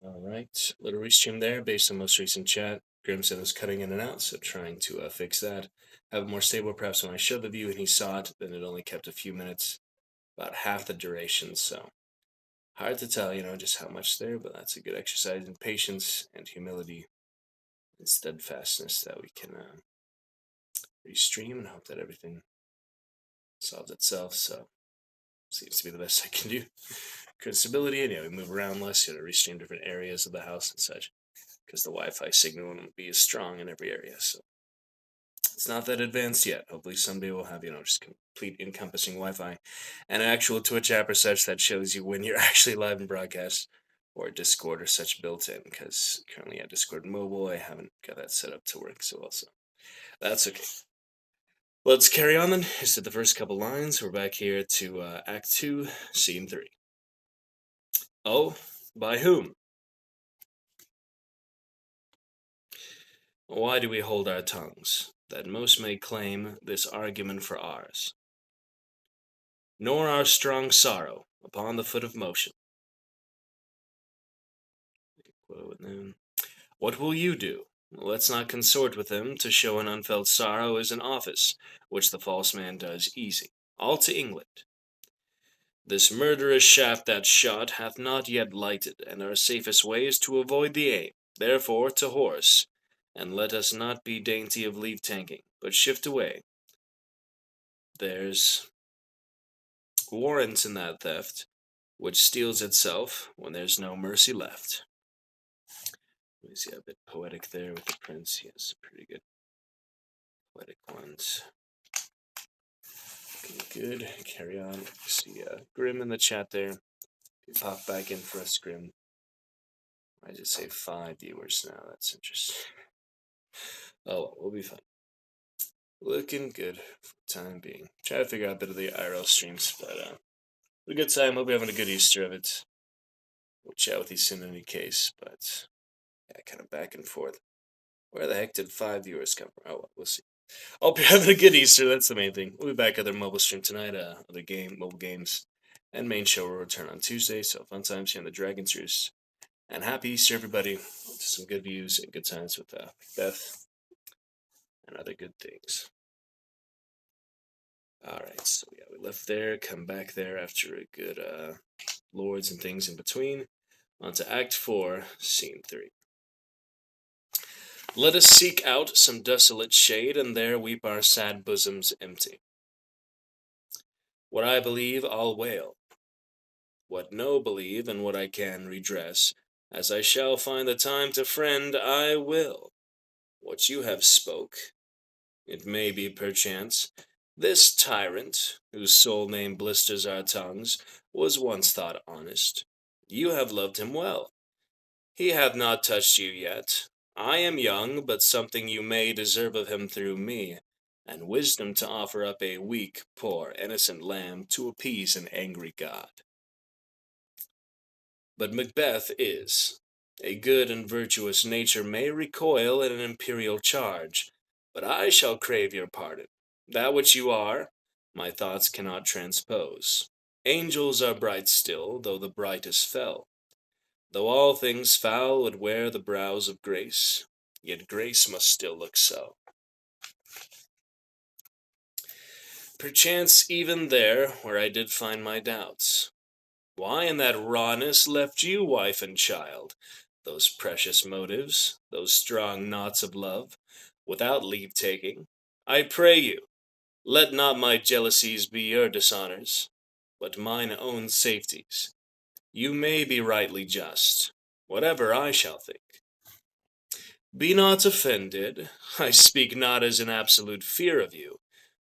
All right, little restream there based on most recent chat. Grimson was cutting in and out, so trying to fix that. Have it more stable. Perhaps when I showed the view and he saw it, then it only kept a few minutes, about half the duration. So hard to tell, just how much there, but that's a good exercise in patience and humility and steadfastness that we can restream and hope that everything solves itself. So seems to be the best I can do. Good stability, and we move around less, restream different areas of the house and such, because the Wi-Fi signal won't be as strong in every area. So it's not that advanced yet. Hopefully someday we'll have, just complete encompassing Wi-Fi and an actual Twitch app or such that shows you when you're actually live in broadcast, or Discord or such built in, because currently at Discord Mobile, I haven't got that set up to work so well. So that's okay. Let's carry on then. Just did the first couple lines. We're back here to Act 2, Scene 3. Oh, by whom? Why do we hold our tongues, that most may claim this argument for ours? Nor our strong sorrow upon the foot of motion. What will you do? Let's not consort with him. To show an unfelt sorrow is an office, which the false man does easy. All to England. This murderous shaft that shot hath not yet lighted, and our safest way is to avoid the aim. Therefore, to horse, and let us not be dainty of leave-taking, but shift away. There's warrant in that theft, which steals itself when there's no mercy left. Let me see, a bit poetic there with the prince. Yes, pretty good poetic ones. Okay, good. Carry on. See Grim in the chat there. You pop back in for us, Grim. I just say 5 viewers now. That's interesting. Oh, we'll be fine. Looking good for the time being. Try to figure out a bit of the IRL streams, but a good time. Hope you're having a good Easter of it. We'll chat with you soon in any case, but yeah, kind of back and forth. Where the heck did 5 viewers come from? Oh, well, we'll see. Hope you're having a good Easter. That's the main thing. We'll be back at their mobile stream tonight. Mobile games, and main show will return on Tuesday. So fun times here in the Dragon's Roost. And happy Easter, everybody. To some good views and good times with Macbeth and other good things. Alright, so yeah, we left there, come back there after a good lords and things in between. On to Act 4, Scene 3. Let us seek out some desolate shade, and there weep our sad bosoms empty. What I believe, I'll wail. What no believe, and what I can redress, as I shall find the time to friend, I will. What you have spoke, it may be perchance, this tyrant, whose sole name blisters our tongues, was once thought honest. You have loved him well. He hath not touched you yet. I am young, but something you may deserve of him through me, and wisdom to offer up a weak, poor, innocent lamb to appease an angry god. But Macbeth is. A good and virtuous nature may recoil at an imperial charge, but I shall crave your pardon. That which you are, my thoughts cannot transpose. Angels are bright still, though the brightest fell. Though all things foul would wear the brows of grace, yet grace must still look so. Perchance even there, where I did find my doubts, why in that rawness left you wife and child, those precious motives, those strong knots of love, without leave-taking? I pray you, let not my jealousies be your dishonors, but mine own safeties. You may be rightly just, whatever I shall think. Be not offended, I speak not as in absolute fear of you.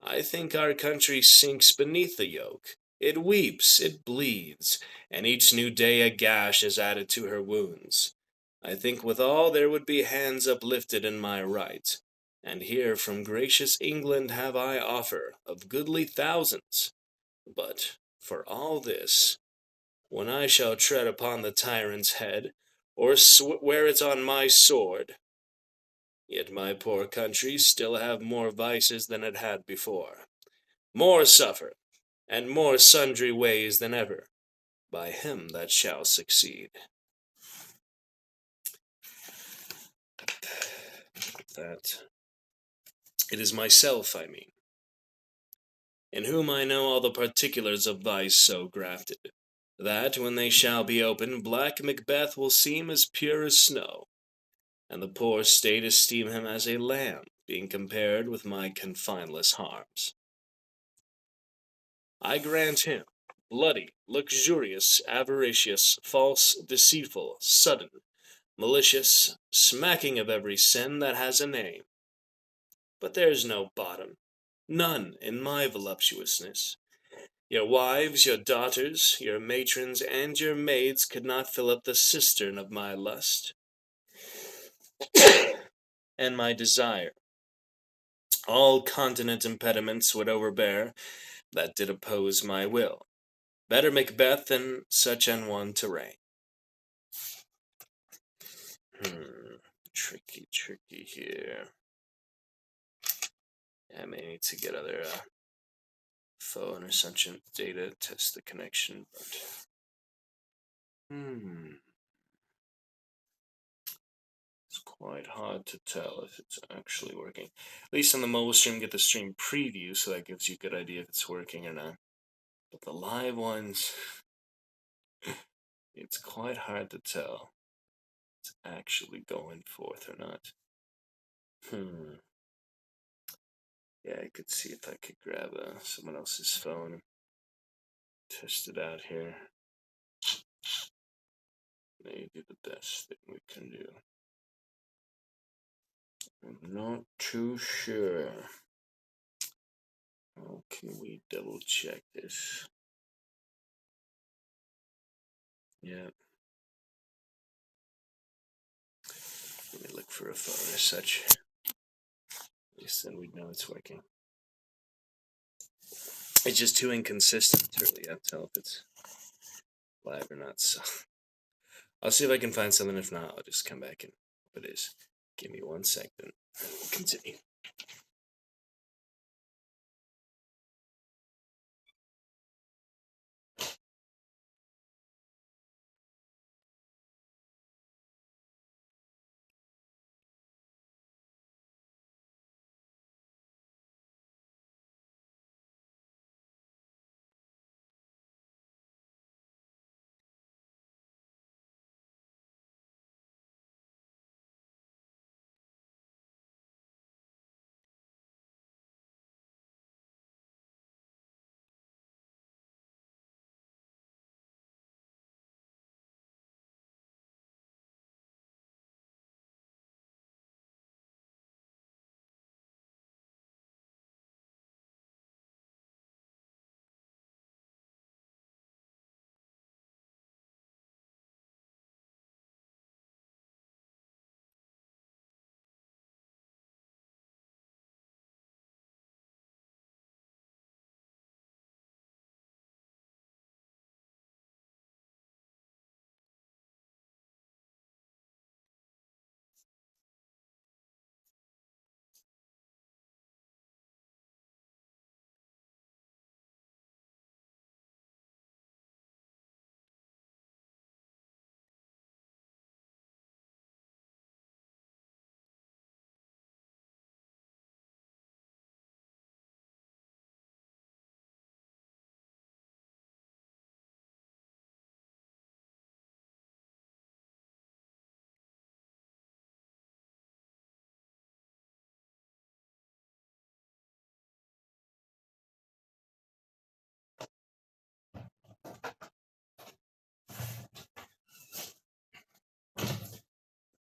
I think our country sinks beneath the yoke. It weeps, it bleeds, and each new day a gash is added to her wounds. I think withal there would be hands uplifted in my right, and here from gracious England have I offer of goodly thousands. But for all this, when I shall tread upon the tyrant's head, or wear it on my sword, yet my poor country still have more vices than it had before, more suffer, and more sundry ways than ever, by him that shall succeed. that. It is myself, I mean, in whom I know all the particulars of vice so grafted, that, when they shall be open, black Macbeth will seem as pure as snow, and the poor state esteem him as a lamb, being compared with my confineless harms. I grant him, bloody, luxurious, avaricious, false, deceitful, sudden, malicious, smacking of every sin that has a name. But there's no bottom, none in my voluptuousness. Your wives, your daughters, your matrons, and your maids could not fill up the cistern of my lust and my desire. All continent impediments would overbear that did oppose my will. Better Macbeth than such an one to reign. Tricky here. I may need to get other phone or such data, test the connection, but it's quite hard to tell if it's actually working. At least on the mobile stream, get the stream preview, so that gives you a good idea if it's working or not. But the live ones, it's quite hard to tell if it's actually going forth or not. Yeah, I could see if I could grab someone else's phone and test it out here. Maybe the best thing we can do. I'm not too sure. How can we double check this? Yeah. Let me look for a phone or such. At least then we'd know it's working. It's just too inconsistent to really tell if it's live or not, so I'll see if I can find something. If not, I'll just come back and hope it is. Give me 1 second and we'll continue.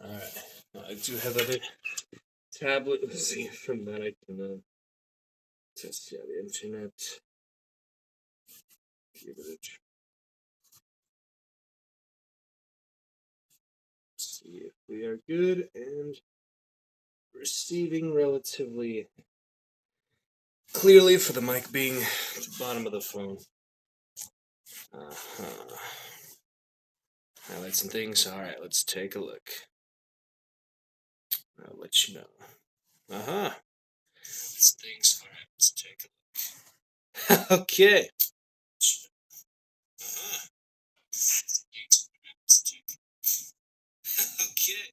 Alright, I do have other tablet. Let's see if from that I can test the internet. Give it a try. See if we are good and receiving relatively clearly for the mic being at the bottom of the phone. Highlights and things. Alright, let's take a look. I'll let you know. Things. Alright, let's take a look. Okay. Okay.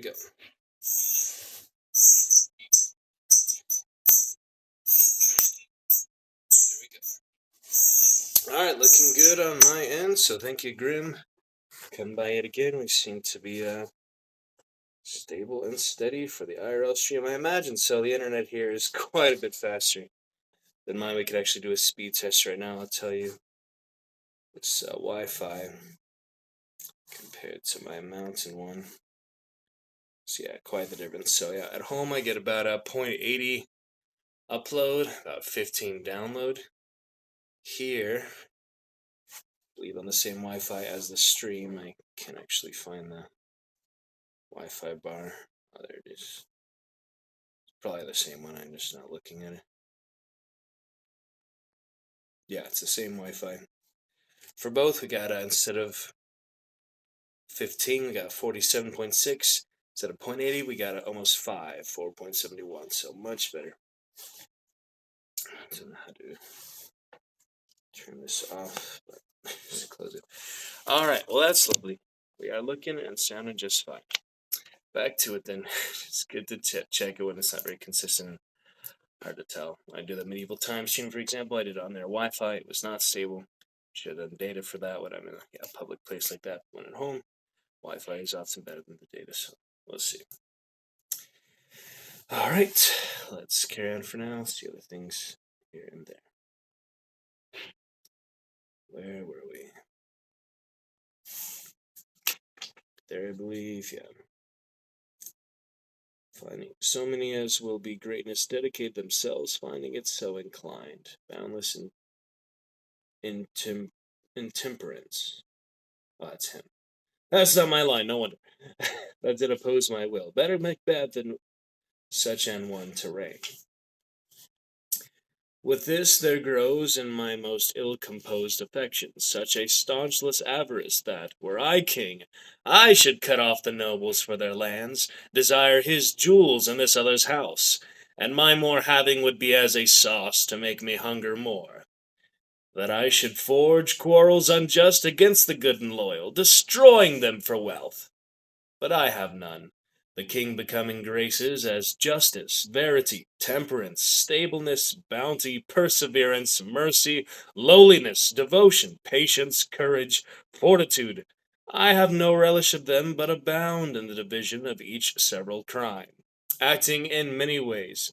go. Alright, looking good on my end, so thank you, Grim. Come by it again. We seem to be stable and steady for the IRL stream. I imagine so. The internet here is quite a bit faster than mine. We could actually do a speed test right now, I'll tell you. This Wi-Fi compared to my mountain one. So yeah, quite the difference. So yeah, at home I get about a 0.80 upload, about 15 download. Here, I believe on the same Wi-Fi as the stream, I can actually find the Wi-Fi bar. Oh, there it is. It's probably the same one, I'm just not looking at it. Yeah, it's the same Wi-Fi. For both, we got, instead of 15, we got 47.6. Instead of 0.80, we got almost 5, 4.71. So much better. I don't know how to turn this off, but just close it. Alright, well that's lovely. We are looking and sounding just fine. Back to it then. It's good to check it when it's not very consistent. Hard to tell. When I do the medieval time stream, for example, I did it on their Wi-Fi. It was not stable. Should have done data for that when I'm in a public place like that. When at home, Wi-Fi is often better than the data, so we'll see. Alright, let's carry on for now. Let's see other things here and there. Where were we? There, I believe, yeah. Finding so many as will be greatness dedicate themselves, finding it so inclined, boundless in intemperance. Oh, that's him. That's not my line, no wonder. That did oppose my will. Better Macbeth than such an one to reign. With this there grows in my most ill-composed affections such a staunchless avarice that, were I king, I should cut off the nobles for their lands, desire his jewels in this other's house, and my more having would be as a sauce to make me hunger more. That I should forge quarrels unjust against the good and loyal, destroying them for wealth. But I have none. The king becoming graces as justice, verity, temperance, stableness, bounty, perseverance, mercy, lowliness, devotion, patience, courage, fortitude. I have no relish of them, but abound in the division of each several crime, acting it many ways.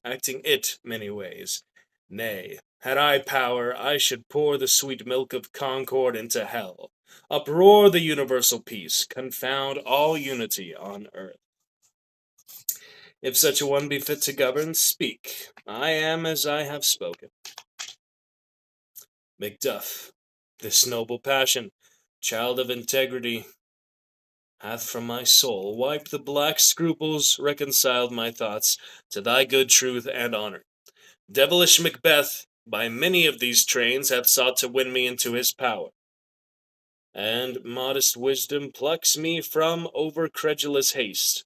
Nay, had I power, I should pour the sweet milk of concord into hell, uproar the universal peace, confound all unity on earth. If such a one be fit to govern, speak. I am as I have spoken. Macduff, this noble passion, child of integrity, hath from my soul wiped the black scruples, reconciled my thoughts to thy good truth and honor. Devilish Macbeth, by many of these trains, hath sought to win me into his power. And modest wisdom plucks me from over-credulous haste.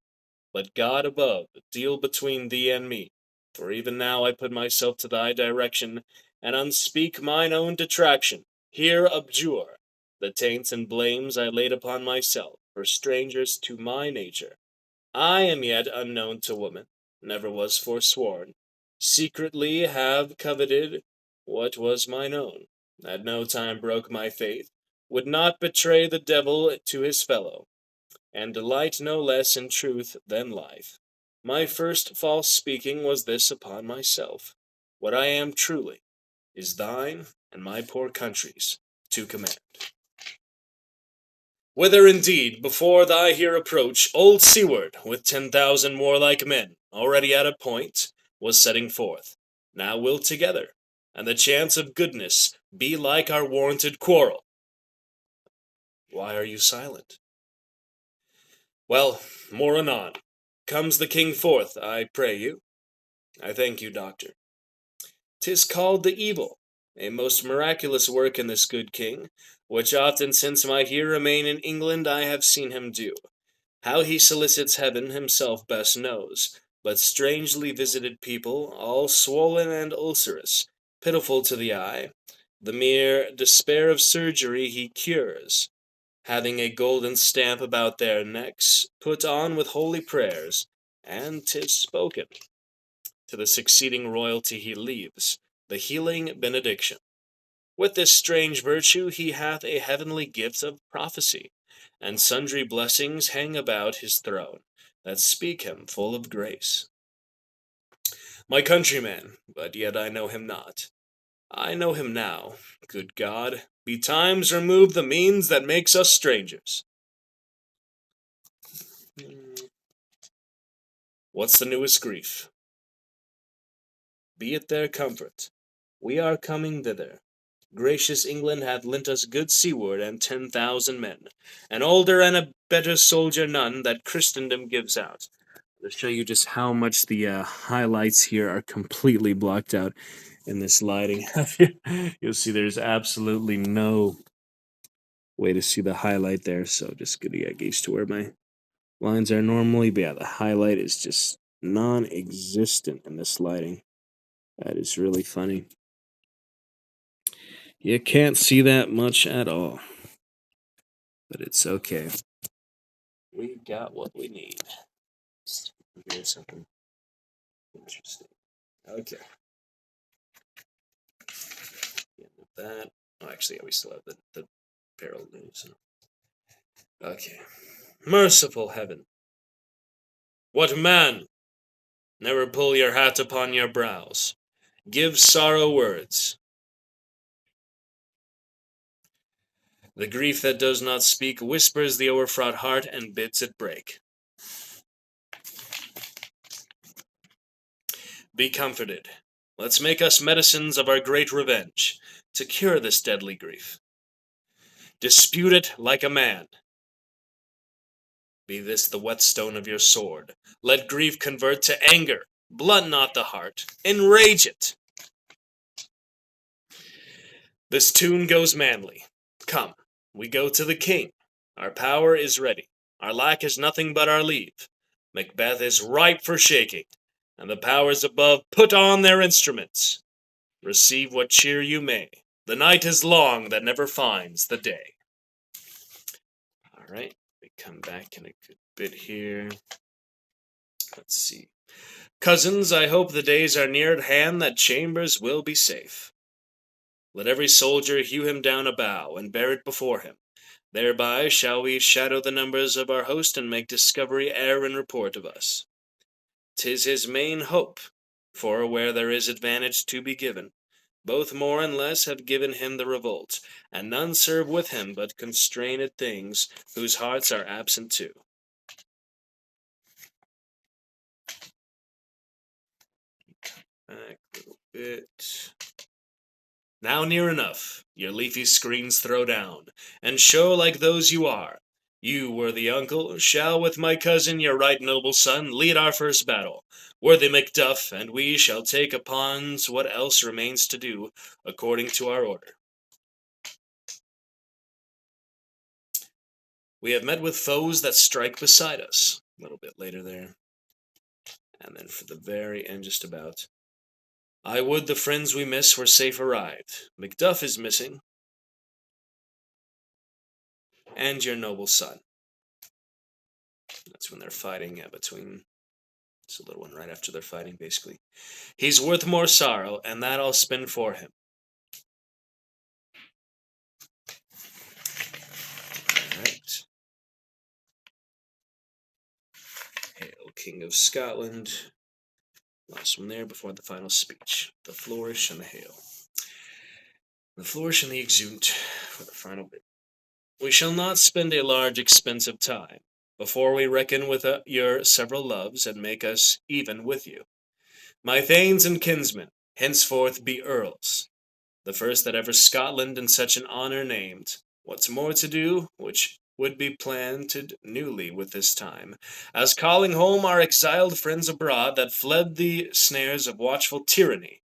Let God above deal between thee and me, for even now I put myself to thy direction, and unspeak mine own detraction. Here abjure the taints and blames I laid upon myself, for strangers to my nature. I am yet unknown to woman, never was forsworn, secretly have coveted what was mine own, at no time broke my faith, would not betray the devil to his fellow, and delight no less in truth than life. My first false speaking was this upon myself. What I am truly is thine and my poor country's to command. Whither indeed, before thy here approach, old Seward, with 10,000 warlike men, already at a point, was setting forth. Now we'll together, and the chance of goodness be like our warranted quarrel. Why are you silent? Well, more anon. Comes the king forth, I pray you. I thank you, doctor. 'Tis called the evil, a most miraculous work in this good king, which often since my here remain in England I have seen him do. How he solicits heaven himself best knows, but strangely visited people, all swollen and ulcerous, pitiful to the eye, the mere despair of surgery he cures. having a golden stamp about their necks, put on with holy prayers, and 'tis spoken. To the succeeding royalty he leaves the healing benediction. With this strange virtue he hath a heavenly gift of prophecy, and sundry blessings hang about his throne, that speak him full of grace. My countryman, but yet I know him not. I know him now. Good God, betimes remove the means that makes us strangers. What's the newest grief? Be it their comfort. We are coming thither. Gracious England hath lent us good seaward and 10,000 men, an older and a better soldier none that Christendom gives out. To show you just how much the highlights here are completely blocked out in this lighting. You'll see there's absolutely no way to see the highlight there, so just gonna get used to where my lines are normally. But yeah, the highlight is just non-existent in this lighting. That is really funny. You can't see that much at all, but it's okay. We got what we need. Here's something interesting. Okay. That. Oh, actually, yeah, we still have the peril news. Okay. Merciful heaven. What man? Never pull your hat upon your brows. Give sorrow words. The grief that does not speak whispers the overfraught heart and bids it break. Be comforted. Let's make us medicines of our great revenge, to cure this deadly grief. Dispute it like a man. Be this the whetstone of your sword. Let grief convert to anger. Blunt not the heart. Enrage it. This tune goes manly. Come, we go to the king. Our power is ready. Our lack is nothing but our leave. Macbeth is ripe for shaking, and the powers above put on their instruments. Receive what cheer you may. The night is long that never finds the day. All right, we come back in a good bit here. Let's see. Cousins, I hope the days are near at hand that Chambers will be safe. Let every soldier hew him down a bough, and bear it before him. Thereby shall we shadow the numbers of our host, and make discovery err in report of us. 'Tis his main hope, for where there is advantage to be given, both more and less have given him the revolt, and none serve with him but constrained things, whose hearts are absent too. Back a little bit. Now near enough, your leafy screens throw down, and show like those you are. You, worthy uncle, shall with my cousin, your right noble son, lead our first battle. Worthy Macduff, and we shall take upon what else remains to do, according to our order. We have met with foes that strike beside us. A little bit later there. And then for the very end, just about. I would the friends we miss were safe arrived. Macduff is missing, and your noble son. That's when they're fighting, between. It's a little one right after they're fighting, basically. He's worth more sorrow, and that I'll spin for him. Alright. Hail, King of Scotland. Last one there before the final speech. The flourish and the hail. The flourish and the exunt for the final bit. We shall not spend a large expense of time before we reckon with your several loves, and make us even with you. My thanes and kinsmen henceforth be earls, the first that ever Scotland in such an honour named. What's more to do, which would be planted newly with this time, as calling home our exiled friends abroad, that fled the snares of watchful tyranny,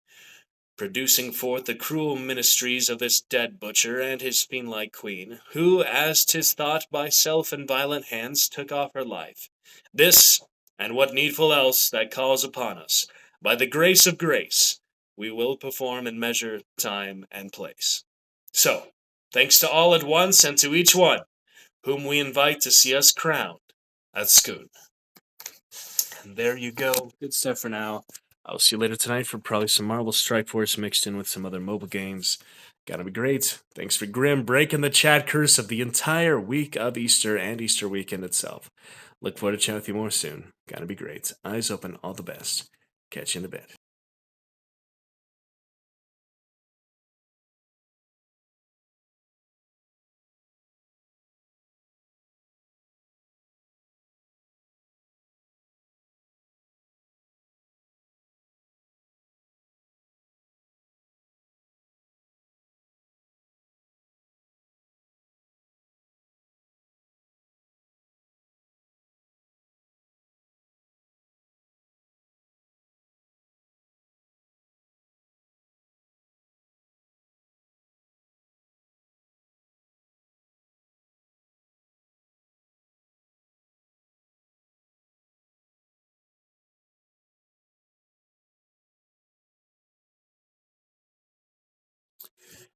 producing forth the cruel ministries of this dead butcher and his fiend-like queen, who, as 'tis thought, by self and violent hands took off her life. This, and what needful else that calls upon us, by the grace of grace, we will perform in measure, time, and place. So, thanks to all at once, and to each one, whom we invite to see us crowned at Scoot. And there you go. Good stuff for now. I'll see you later tonight for probably some Marvel Strike Force mixed in with some other mobile games. Gotta be great. Thanks for Grim breaking the chat curse of the entire week of Easter and Easter weekend itself. Look forward to chatting with you more soon. Gotta be great. Eyes open, all the best. Catch you in a bit.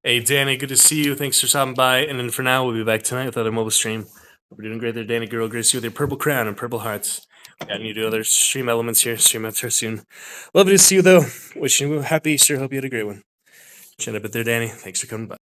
Hey, Danny, good to see you. Thanks for stopping by. And then for now, we'll be back tonight with another mobile stream. Hope you're doing great there, Danny Girl. Great to see you with your purple crown and purple hearts. Got any new other stream elements here. Stream out there soon. Lovely to see you, though. Wishing you a happy Easter. Hope you had a great one. Chin up it there, Danny. Thanks for coming by.